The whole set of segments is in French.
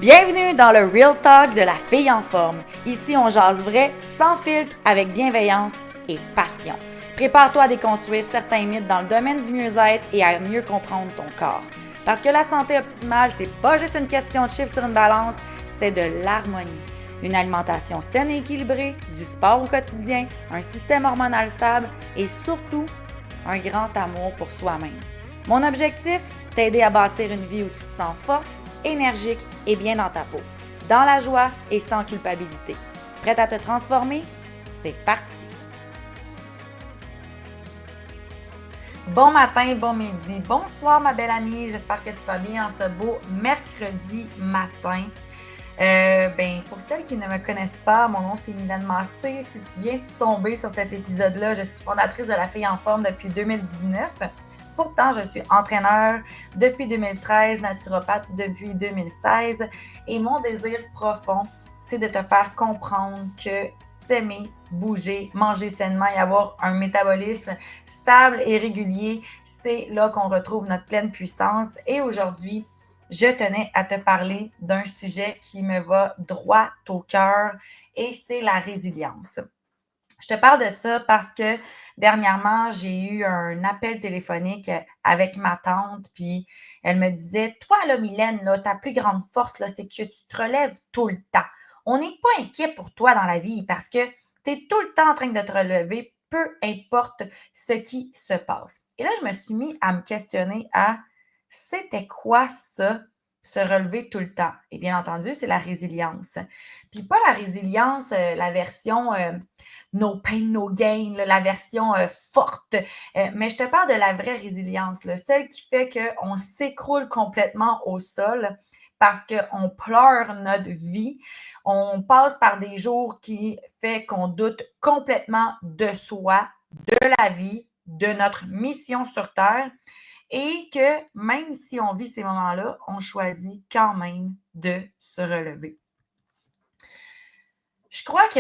Bienvenue dans le Real Talk de la fille en forme. Ici, on jase vrai, sans filtre, avec bienveillance et passion. Prépare-toi à déconstruire certains mythes dans le domaine du mieux-être et à mieux comprendre ton corps. Parce que la santé optimale, c'est pas juste une question de chiffres sur une balance, c'est de l'harmonie. Une alimentation saine et équilibrée, du sport au quotidien, un système hormonal stable et surtout, un grand amour pour soi-même. Mon objectif, t'aider à bâtir une vie où tu te sens forte, énergique et bien dans ta peau, dans la joie et sans culpabilité. Prête à te transformer? C'est parti! Bon matin, bon midi, bonsoir ma belle amie, j'espère que tu vas bien en ce beau mercredi matin. Pour celles qui ne me connaissent pas, mon nom c'est Mylène Massé. Si tu viens de tomber sur cet épisode-là, je suis fondatrice de La Fille en Forme depuis 2019. Pourtant, je suis entraîneur depuis 2013, naturopathe depuis 2016 et mon désir profond, c'est de te faire comprendre que s'aimer, bouger, manger sainement et avoir un métabolisme stable et régulier, c'est là qu'on retrouve notre pleine puissance. Et aujourd'hui, je tenais à te parler d'un sujet qui me va droit au cœur et c'est la résilience. Je te parle de ça parce que dernièrement, j'ai eu un appel téléphonique avec ma tante, puis elle me disait: Toi, là, Mylène, là, ta plus grande force, là, c'est que tu te relèves tout le temps. On n'est pas inquiet pour toi dans la vie parce que tu es tout le temps en train de te relever, peu importe ce qui se passe. Et là, je me suis mis à me questionner à c'était quoi ça, se relever tout le temps? Et bien entendu, c'est la résilience. Puis pas la résilience, la version no pain, no gain, là, la version forte. Mais je te parle de la vraie résilience, là, celle qui fait qu'on s'écroule complètement au sol parce qu'on pleure notre vie. On passe par des jours qui fait qu'on doute complètement de soi, de la vie, de notre mission sur Terre et que même si on vit ces moments-là, on choisit quand même de se relever. Je crois qu'on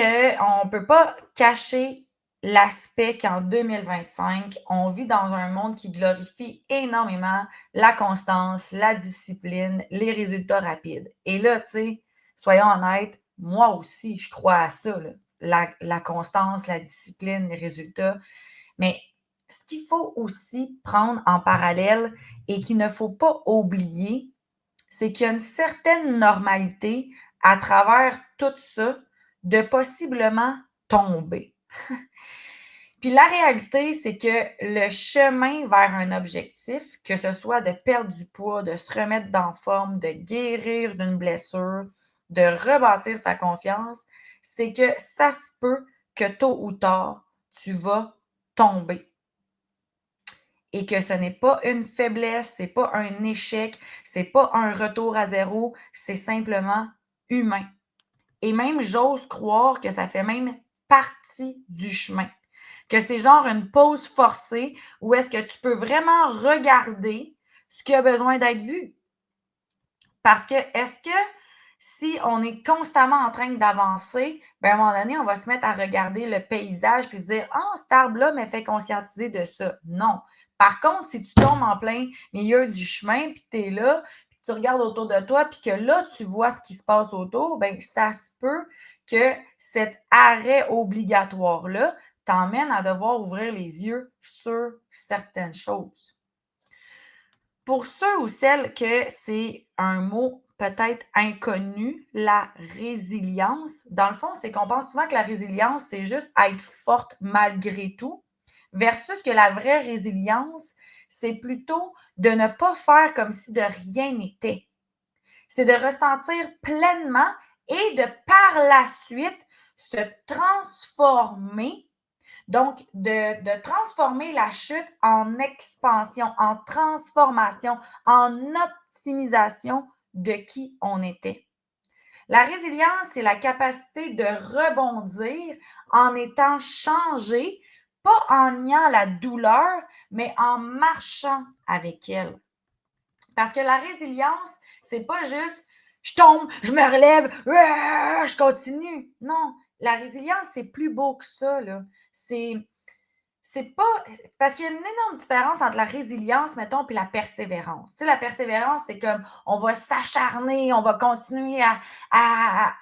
ne peut pas cacher l'aspect qu'en 2025, on vit dans un monde qui glorifie énormément la constance, la discipline, les résultats rapides. Et là, tu sais, soyons honnêtes, moi aussi, je crois à ça, là, la constance, la discipline, les résultats. Mais ce qu'il faut aussi prendre en parallèle et qu'il ne faut pas oublier, c'est qu'il y a une certaine normalité à travers tout ça de possiblement tomber. Puis la réalité, c'est que le chemin vers un objectif, que ce soit de perdre du poids, de se remettre dans forme, de guérir d'une blessure, de rebâtir sa confiance, c'est que ça se peut que tôt ou tard, tu vas tomber. Et que ce n'est pas une faiblesse, c'est pas un échec, c'est pas un retour à zéro, c'est simplement humain. Et même, j'ose croire que ça fait même partie du chemin. Que c'est genre une pause forcée où est-ce que tu peux vraiment regarder ce qui a besoin d'être vu. Parce que est-ce que si on est constamment en train d'avancer, à un moment donné, on va se mettre à regarder le paysage puis se dire: Ah, cet arbre-là m'a fait conscientiser de ça. Non. Par contre, si tu tombes en plein milieu du chemin puis que tu es là, puis que tu regardes autour de toi puis que là, tu vois ce qui se passe autour, ça se peut que cet arrêt obligatoire-là t'emmène à devoir ouvrir les yeux sur certaines choses. Pour ceux ou celles que c'est un mot peut-être inconnu, la résilience, dans le fond, c'est qu'on pense souvent que la résilience, c'est juste être forte malgré tout, versus que la vraie résilience, c'est plutôt de ne pas faire comme si de rien n'était. C'est de ressentir pleinement et de par la suite se transformer. Donc, de transformer la chute en expansion, en transformation, en optimisation de qui on était. La résilience, c'est la capacité de rebondir en étant changé, pas en niant la douleur, mais en marchant avec elle. Parce que la résilience, c'est pas juste je tombe, je me relève, je continue. Non, la résilience, c'est plus beau que ça, là. C'est c'est pas parce qu'il y a une énorme différence entre la résilience, mettons, puis la persévérance. Tu sais, la persévérance, c'est comme on va s'acharner, on va continuer à, à,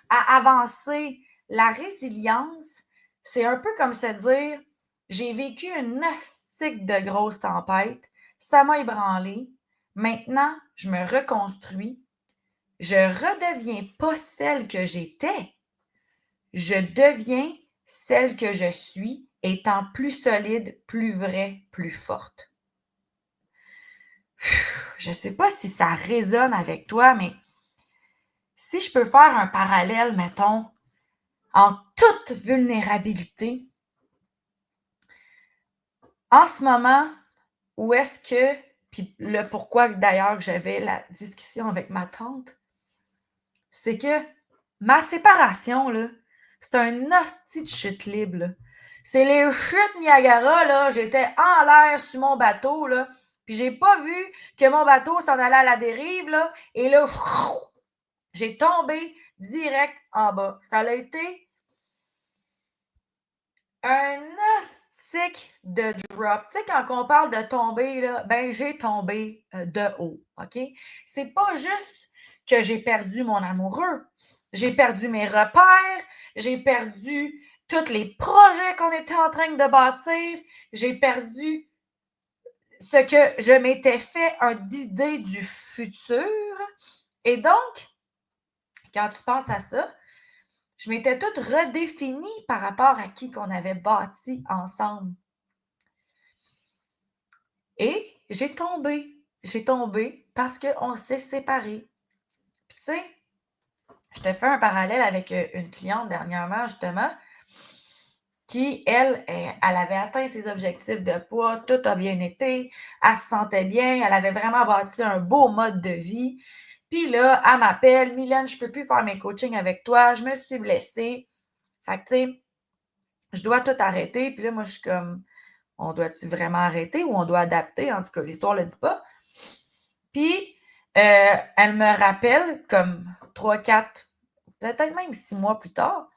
à avancer. La résilience, c'est un peu comme se dire j'ai vécu une hostie de grosse tempête, ça m'a ébranlé. Maintenant, je me reconstruis. Je redeviens pas celle que j'étais. Je deviens celle que je suis, étant plus solide, plus vraie, plus forte. Je ne sais pas si ça résonne avec toi, mais si je peux faire un parallèle, mettons, en toute vulnérabilité, en ce moment, où est-ce que, puis le pourquoi d'ailleurs que j'avais la discussion avec ma tante, c'est que ma séparation, là, c'est un hostie de chute libre, là. C'est les chutes Niagara, là. J'étais en l'air sur mon bateau, là. Puis j'ai pas vu que mon bateau s'en allait à la dérive, là. Et là, j'ai tombé direct en bas. Ça a été un astic de drop. Tu sais, quand on parle de tomber, là, ben j'ai tombé de haut, OK? C'est pas juste que j'ai perdu mon amoureux. J'ai perdu mes repères, j'ai perdu tous les projets qu'on était en train de bâtir, j'ai perdu ce que je m'étais fait d'idée du futur. Et donc, quand tu penses à ça, je m'étais toute redéfinie par rapport à qui qu'on avait bâti ensemble. Et j'ai tombé. J'ai tombé parce qu'on s'est séparés. Puis tu sais, je te fais un parallèle avec une cliente dernièrement, justement, qui, elle avait atteint ses objectifs de poids, tout a bien été, elle se sentait bien, elle avait vraiment bâti un beau mode de vie. Puis là, elle m'appelle, Mylène, je peux plus faire mes coachings avec toi, je me suis blessée. Fait que, tu sais, je dois tout arrêter. Puis là, moi, je suis comme, on doit-tu vraiment arrêter ou on doit adapter? En tout cas, l'histoire ne le dit pas. Puis, elle me rappelle comme 3, 4, peut-être même 6 mois plus tard.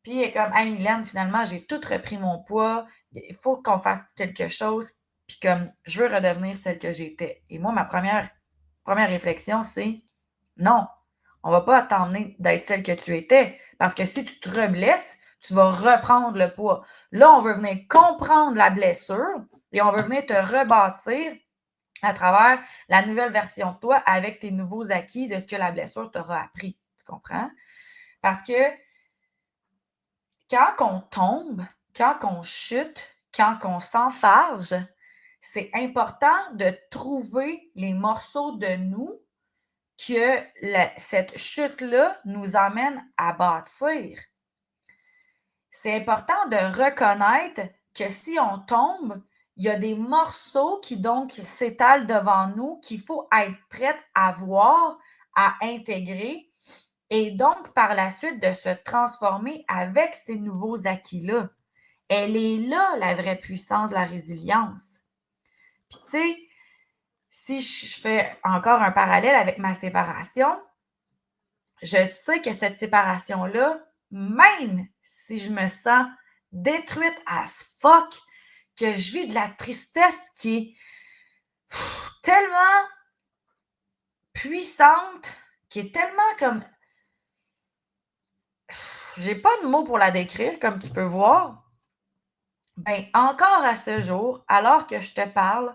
Puis, elle est comme, hey, Mylène, finalement, j'ai tout repris mon poids. Il faut qu'on fasse quelque chose. Puis, comme, je veux redevenir celle que j'étais. Et moi, ma première réflexion, c'est non, on va pas t'emmener d'être celle que tu étais. Parce que si tu te reblesses, tu vas reprendre le poids. Là, on veut venir comprendre la blessure et on veut venir te rebâtir à travers la nouvelle version de toi avec tes nouveaux acquis de ce que la blessure t'aura appris. Tu comprends? Parce que quand on tombe, quand on chute, quand on s'enfarge, c'est important de trouver les morceaux de nous que cette chute-là nous amène à bâtir. C'est important de reconnaître que si on tombe, il y a des morceaux qui donc s'étalent devant nous qu'il faut être prête à voir, à intégrer et donc par la suite de se transformer avec ces nouveaux acquis-là. Elle est là, la vraie puissance de la résilience. Puis tu sais, si je fais encore un parallèle avec ma séparation, je sais que cette séparation-là, même si je me sens détruite as fuck, que je vis de la tristesse qui est tellement puissante, qui est tellement comme... J'ai pas de mots pour la décrire, comme tu peux voir. Ben, encore à ce jour, alors que je te parle,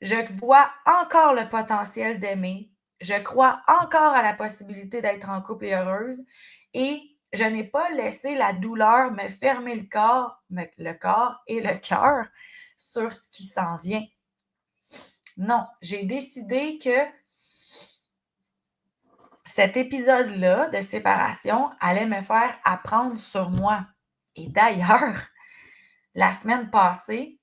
je vois encore le potentiel d'aimer. Je crois encore à la possibilité d'être en couple et heureuse. Et je n'ai pas laissé la douleur me fermer le corps et le cœur sur ce qui s'en vient. Non, j'ai décidé que cet épisode-là de séparation allait me faire apprendre sur moi. Et d'ailleurs, la semaine passée,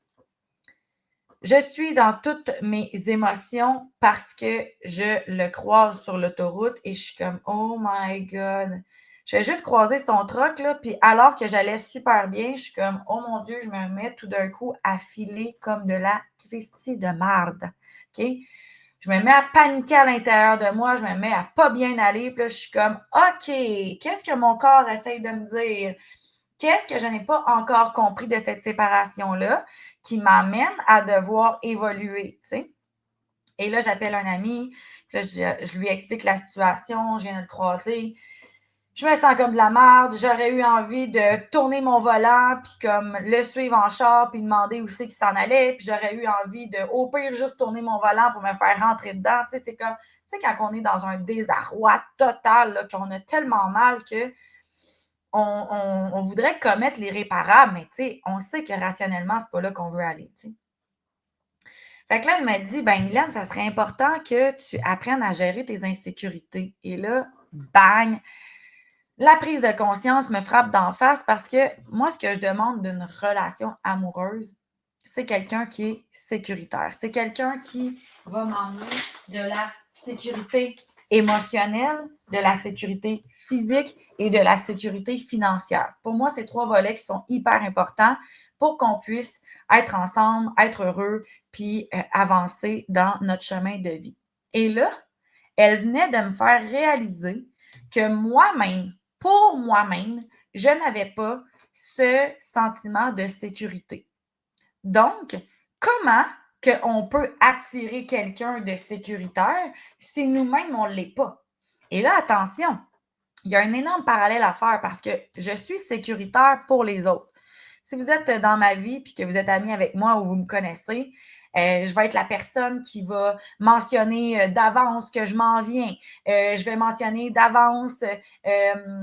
je suis dans toutes mes émotions parce que je le croise sur l'autoroute et je suis comme « Oh my God! » Je vais juste croiser son truck, là, puis alors que j'allais super bien, je suis comme « Oh mon Dieu! » Je me mets tout d'un coup à filer comme de la Christie de marde. OK? Je me mets à paniquer à l'intérieur de moi, je me mets à pas bien aller, puis là, je suis comme « OK, qu'est-ce que mon corps essaye de me dire? Qu'est-ce que je n'ai pas encore compris de cette séparation-là qui m'amène à devoir évoluer, tu sais? Et là, j'appelle un ami, puis là, je lui explique la situation, je viens de le croiser. Je me sens comme de la merde, j'aurais eu envie de tourner mon volant, puis comme le suivre en char, puis demander où c'est qu'il s'en allait, puis j'aurais eu envie de, au pire, juste tourner mon volant pour me faire rentrer dedans. Tu sais, c'est comme, tu sais, quand on est dans un désarroi total, là, qu'on a tellement mal que on voudrait commettre l'irréparable, mais tu sais, on sait que rationnellement, c'est pas là qu'on veut aller, tu sais. Fait que là, elle m'a dit, ben, Mylène, ça serait important que tu apprennes à gérer tes insécurités. Et là, bang, la prise de conscience me frappe d'en face parce que moi, ce que je demande d'une relation amoureuse, c'est quelqu'un qui est sécuritaire. C'est quelqu'un qui va m'emmener de la sécurité émotionnelle, de la sécurité physique et de la sécurité financière. Pour moi, c'est trois volets qui sont hyper importants pour qu'on puisse être ensemble, être heureux, puis avancer dans notre chemin de vie. Et là, elle venait de me faire réaliser que moi-même, pour moi-même, je n'avais pas ce sentiment de sécurité. Donc, comment qu'on peut attirer quelqu'un de sécuritaire si nous-mêmes, on ne l'est pas? Et là, attention, il y a un énorme parallèle à faire parce que je suis sécuritaire pour les autres. Si vous êtes dans ma vie puis que vous êtes ami avec moi ou vous me connaissez, je vais être la personne qui va mentionner d'avance que je m'en viens. Je vais mentionner d'avance que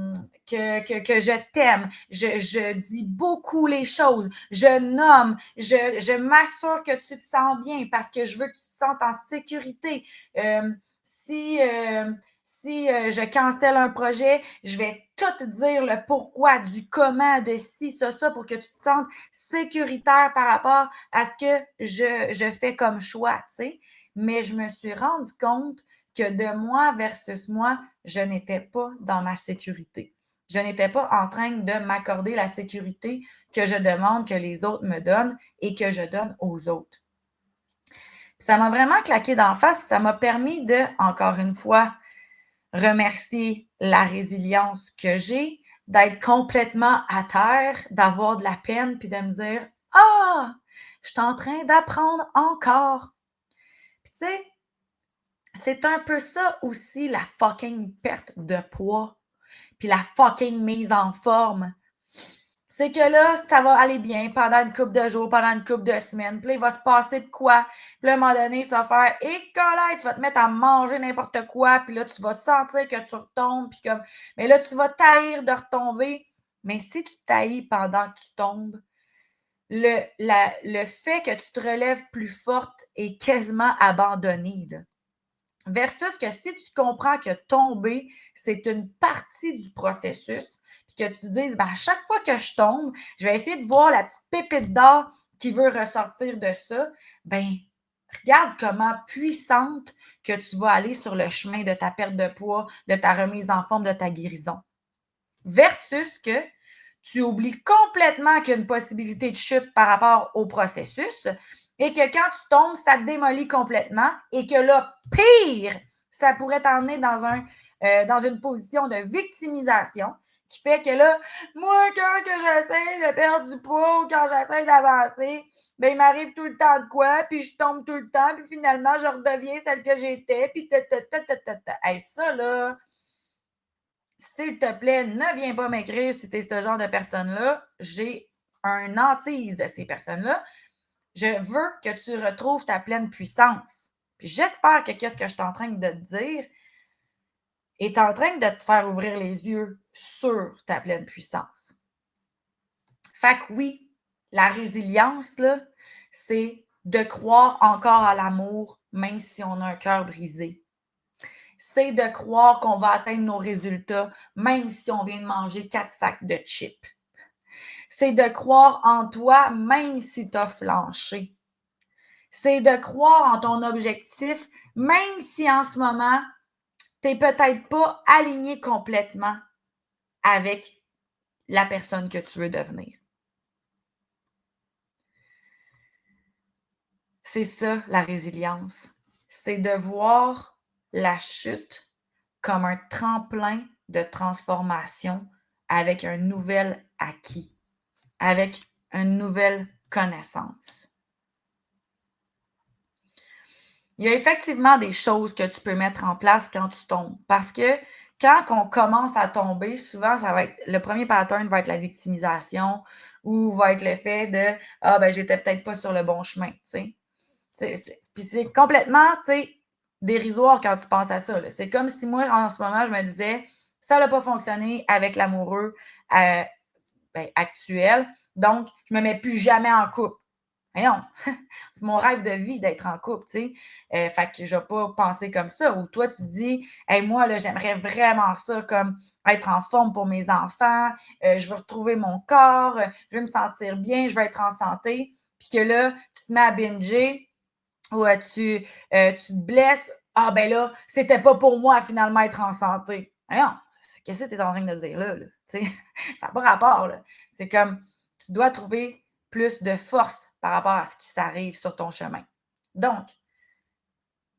je t'aime. Je dis beaucoup les choses. Je nomme. Je m'assure que tu te sens bien parce que je veux que tu te sentes en sécurité. Si je cancelle un projet, je vais tout dire le pourquoi, du comment, de ci, ça, pour que tu te sentes sécuritaire par rapport à ce que je fais comme choix, tu sais. Mais je me suis rendu compte que de moi versus moi, je n'étais pas dans ma sécurité. Je n'étais pas en train de m'accorder la sécurité que je demande que les autres me donnent et que je donne aux autres. Ça m'a vraiment claqué d'en face, ça m'a permis de, encore une fois, remercier la résilience que j'ai, d'être complètement à terre, d'avoir de la peine, puis de me dire ah, je suis en train d'apprendre encore. Puis tu sais, c'est un peu ça aussi la fucking perte de poids, puis la fucking mise en forme. C'est que là, ça va aller bien pendant une couple de jours, pendant une couple de semaines. Puis là, il va se passer de quoi? Puis là, à un moment donné, ça va faire écolette, tu vas te mettre à manger n'importe quoi. Puis là, tu vas te sentir que tu retombes. Puis comme, mais là, tu vas taire de retomber. Mais si tu taillis pendant que tu tombes, le fait que tu te relèves plus forte est quasiment abandonné, là. Versus que si tu comprends que tomber, c'est une partie du processus, puis que tu te dises, ben, à chaque fois que je tombe, je vais essayer de voir la petite pépite d'or qui veut ressortir de ça, ben, regarde comment puissante que tu vas aller sur le chemin de ta perte de poids, de ta remise en forme, de ta guérison. Versus que tu oublies complètement qu'il y a une possibilité de chute par rapport au processus et que quand tu tombes, ça te démolit complètement et que là, pire, ça pourrait t'emmener dans une position de victimisation qui fait que là, moi, quand que j'essaie de perdre du poids ou quand j'essaie d'avancer, ben, il m'arrive tout le temps de quoi, puis je tombe tout le temps, puis finalement, je redeviens celle que j'étais, puis Hey, ça, là, s'il te plaît, ne viens pas m'écrire si tu es ce genre de personne-là. J'ai un hantise de ces personnes-là. Je veux que tu retrouves ta pleine puissance. Puis j'espère que qu'est-ce que je suis en train de te dire est en train de te faire ouvrir les yeux sur ta pleine puissance. Fait que oui, la résilience, là, c'est de croire encore à l'amour, même si on a un cœur brisé. C'est de croire qu'on va atteindre nos résultats, même si on vient de manger 4 sacs de chips. C'est de croire en toi, même si tu as flanché. C'est de croire en ton objectif, même si en ce moment, tu n'es peut-être pas aligné complètement avec la personne que tu veux devenir. C'est ça, la résilience. C'est de voir la chute comme un tremplin de transformation avec un nouvel acquis, avec une nouvelle connaissance. Il y a effectivement des choses que tu peux mettre en place quand tu tombes. Parce que quand on commence à tomber, souvent, ça va être le premier pattern va être la victimisation ou va être le fait de Ah, ben, j'étais peut-être pas sur le bon chemin. Tu sais. Puis c'est complètement tu sais, dérisoire quand tu penses à ça. C'est comme si moi, en ce moment, je me disais ça n'a pas fonctionné avec l'amoureux ben, actuel, donc je me mets plus jamais en couple. Voyons, c'est mon rêve de vie d'être en couple, tu sais. Fait que je vais pas penser comme ça. Ou toi, tu dis, hey, moi, là, j'aimerais vraiment ça, comme être en forme pour mes enfants, je veux retrouver mon corps, je veux me sentir bien, je veux être en santé. Puis que là, tu te mets à binger ou tu te blesses. Ah, ben là, c'était pas pour moi, finalement, être en santé. Voyons, qu'est-ce que tu es en train de dire là? Tu sais, ça n'a pas rapport, là. C'est comme, tu dois trouver plus de force par rapport à ce qui s'arrive sur ton chemin. Donc,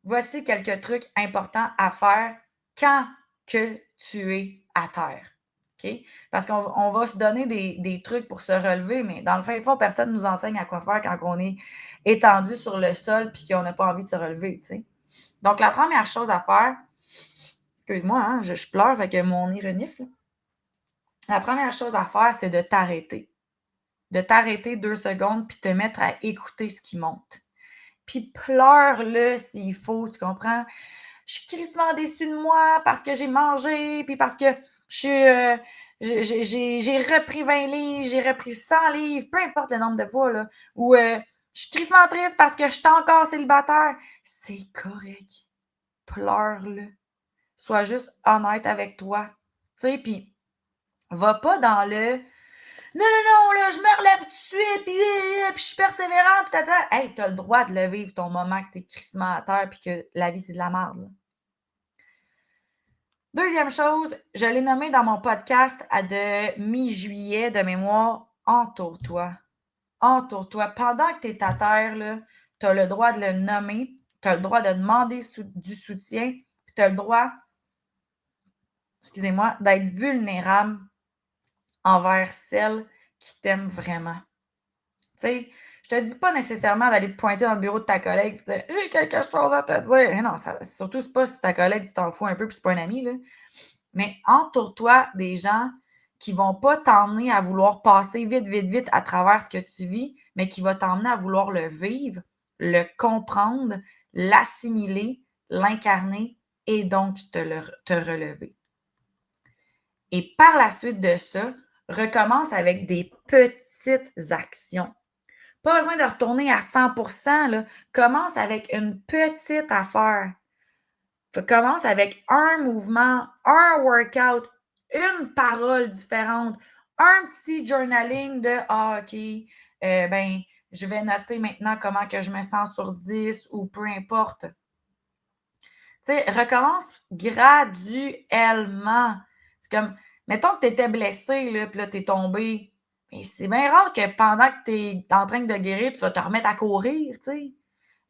voici quelques trucs importants à faire quand que tu es à terre. OK? Parce qu'on va se donner des trucs pour se relever, mais dans le fin fond, personne ne nous enseigne à quoi faire quand on est étendu sur le sol et qu'on n'a pas envie de se relever. T'sais. Donc, la première chose à faire, excuse-moi, hein, je pleure, fait que mon nez renifle. La première chose à faire, c'est de t'arrêter. De t'arrêter 2 secondes puis te mettre à écouter ce qui monte. Puis pleure-le s'il faut, tu comprends? Je suis crissement déçue de moi parce que j'ai mangé, puis parce que je suis, j'ai repris 20 livres, j'ai repris 100 livres, peu importe le nombre de poids, là. Ou je suis crissement triste parce que je suis encore célibataire. C'est correct. Pleure-le. Sois juste honnête avec toi. Tu sais, puis va pas dans le non, non, non, là, je me relève tout de suite, puis je suis persévérante, puis tata. Hey, t'as le droit de le vivre ton moment que t'es crissement à terre, puis que la vie, c'est de la merde, là. Deuxième chose, je l'ai nommé dans mon podcast de mi-juillet de mémoire, entoure-toi. Entoure-toi. Pendant que tu es à terre, tu as le droit de le nommer, tu as le droit de demander du soutien, puis tu as le droit, excusez-moi, d'être vulnérable envers celle qui t'aime vraiment. Tu sais, je te dis pas nécessairement d'aller te pointer dans le bureau de ta collègue et dire j'ai quelque chose à te dire. Mais non, surtout, c'est pas si ta collègue, tu t'en fous un peu puis c'est pas un ami, là. Mais entoure-toi des gens qui vont pas t'emmener à vouloir passer vite, vite, vite à travers ce que tu vis, mais qui vont t'emmener à vouloir le vivre, le comprendre, l'assimiler, l'incarner et donc te relever. Et par la suite de ça, recommence avec des petites actions. Pas besoin de retourner à 100%, là. Commence avec une petite affaire. Commence avec un mouvement, un workout, une parole différente, un petit journaling de Ah, OK, ben, je vais noter maintenant comment que je me sens sur 10 ou peu importe. Tu sais, recommence graduellement. C'est comme, mettons que tu étais blessé, là, puis là, tu es tombé. Mais c'est bien rare que pendant que tu es en train de guérir, tu vas te remettre à courir, tu sais.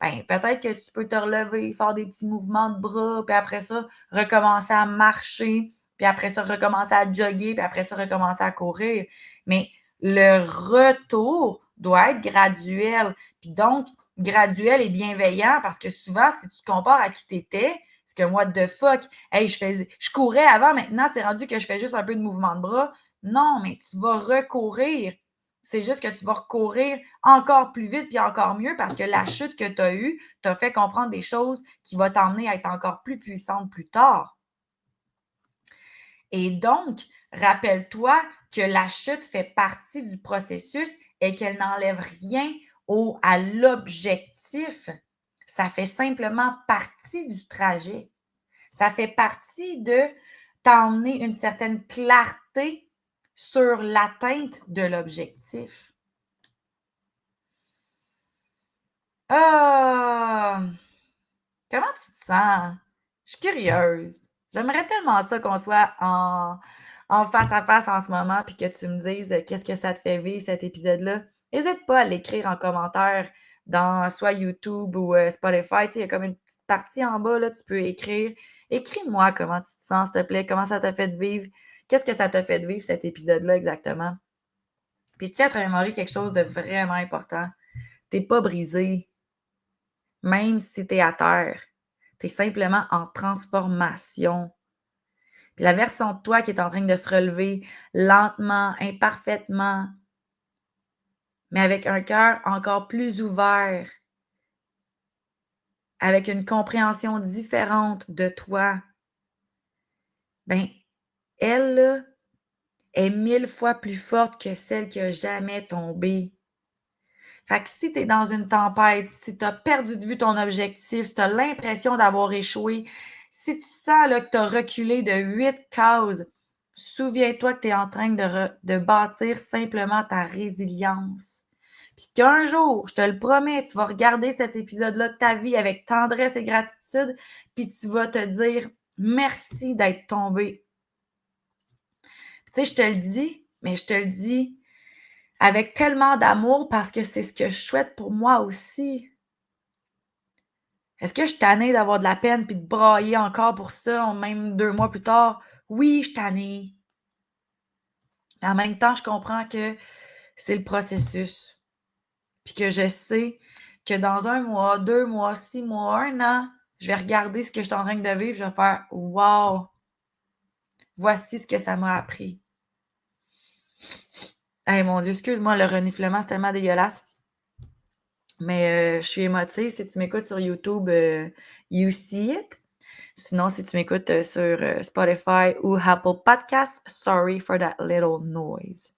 Ben, peut-être que tu peux te relever, faire des petits mouvements de bras, puis après ça, recommencer à marcher, puis après ça, recommencer à jogger, puis après ça, recommencer à courir. Mais le retour doit être graduel. Puis donc, graduel et bienveillant, parce que souvent, si tu te compares à qui tu étais, c'est que what the fuck, hey, je courais avant, maintenant, c'est rendu que je fais juste un peu de mouvement de bras. Non, mais tu vas recourir. C'est juste que tu vas recourir encore plus vite puis encore mieux parce que la chute que tu as eue t'a fait comprendre des choses qui vont t'emmener à être encore plus puissante plus tard. Et donc, rappelle-toi que la chute fait partie du processus et qu'elle n'enlève rien à l'objectif. Ça fait simplement partie du trajet. Ça fait partie de t'emmener une certaine clarté sur l'atteinte de l'objectif. Ah! Comment tu te sens? Je suis curieuse. J'aimerais tellement ça qu'on soit en face à face en ce moment puis que tu me dises qu'est-ce que ça te fait vivre cet épisode-là. N'hésite pas à l'écrire en commentaire dans soit YouTube ou Spotify. Tu sais, il y a comme une petite partie en bas, là, tu peux écrire. Écris-moi comment tu te sens, s'il te plaît, comment ça t'a fait vivre, Qu'est-ce que ça t'a fait de vivre cet épisode-là exactement? Puis je tiens à te remémorer quelque chose de vraiment important. T'es pas brisé, même si t'es à terre. T'es simplement en transformation. Puis la version de toi qui est en train de se relever lentement, imparfaitement, mais avec un cœur encore plus ouvert, avec une compréhension différente de toi, ben elle, là, est 1000 fois plus forte que celle qui a jamais tombé. Fait que si tu es dans une tempête, si tu as perdu de vue ton objectif, si tu as l'impression d'avoir échoué, si tu sens là, que tu as reculé de 8 cases, souviens-toi que tu es en train de bâtir simplement ta résilience. Puis qu'un jour, je te le promets, tu vas regarder cet épisode-là de ta vie avec tendresse et gratitude, puis tu vas te dire merci d'être tombé. Tu sais, je te le dis, mais je te le dis avec tellement d'amour parce que c'est ce que je souhaite pour moi aussi. Est-ce que je suis tannée d'avoir de la peine puis de brailler encore pour ça, même 2 mois plus tard? Oui, je suis tannée. Mais en même temps, je comprends que c'est le processus. Puis que je sais que dans 1 mois, 2 mois, 6 mois, 1 an, je vais regarder ce que je suis en train de vivre, je vais faire wow! Voici ce que ça m'a appris. Hey mon Dieu, excuse-moi, le reniflement, c'est tellement dégueulasse. Mais je suis émotive. Si tu m'écoutes sur YouTube, you see it. Sinon, si tu m'écoutes sur Spotify ou Apple Podcasts, sorry for that little noise.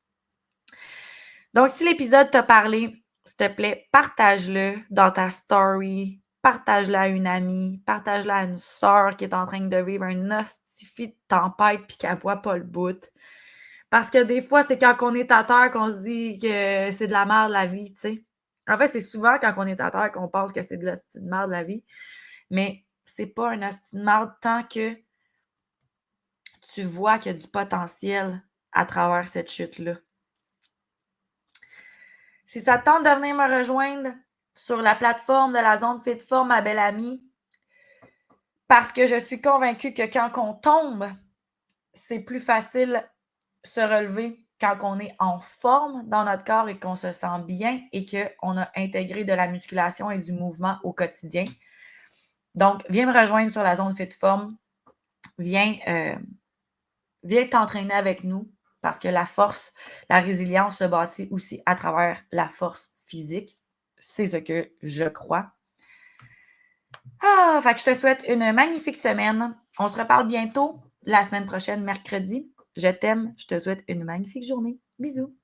Donc, si l'épisode t'a parlé, s'il te plaît, partage-le dans ta story, partage-le à une amie, partage-le à une sœur qui est en train de vivre un hostifie de tempête puis qu'elle voit pas le bout. Parce que des fois, c'est quand on est à terre qu'on se dit que c'est de la merde la vie, tu sais. En fait, c'est souvent quand on est à terre qu'on pense que c'est de l'hostie de merde la vie. Mais c'est pas un hostie de merde tant que tu vois qu'il y a du potentiel à travers cette chute-là. Si ça te tente de venir me rejoindre sur la plateforme de la Zone Fit Form, ma belle amie, parce que je suis convaincue que quand on tombe, c'est plus facile se relever quand on est en forme dans notre corps et qu'on se sent bien et qu'on a intégré de la musculation et du mouvement au quotidien. Donc, viens me rejoindre sur la Zone Fit Form. Viens t'entraîner avec nous parce que la force, la résilience se bâtit aussi à travers la force physique. C'est ce que je crois. Fait que je te souhaite une magnifique semaine. On se reparle bientôt la semaine prochaine, mercredi. Je t'aime. Je te souhaite une magnifique journée. Bisous.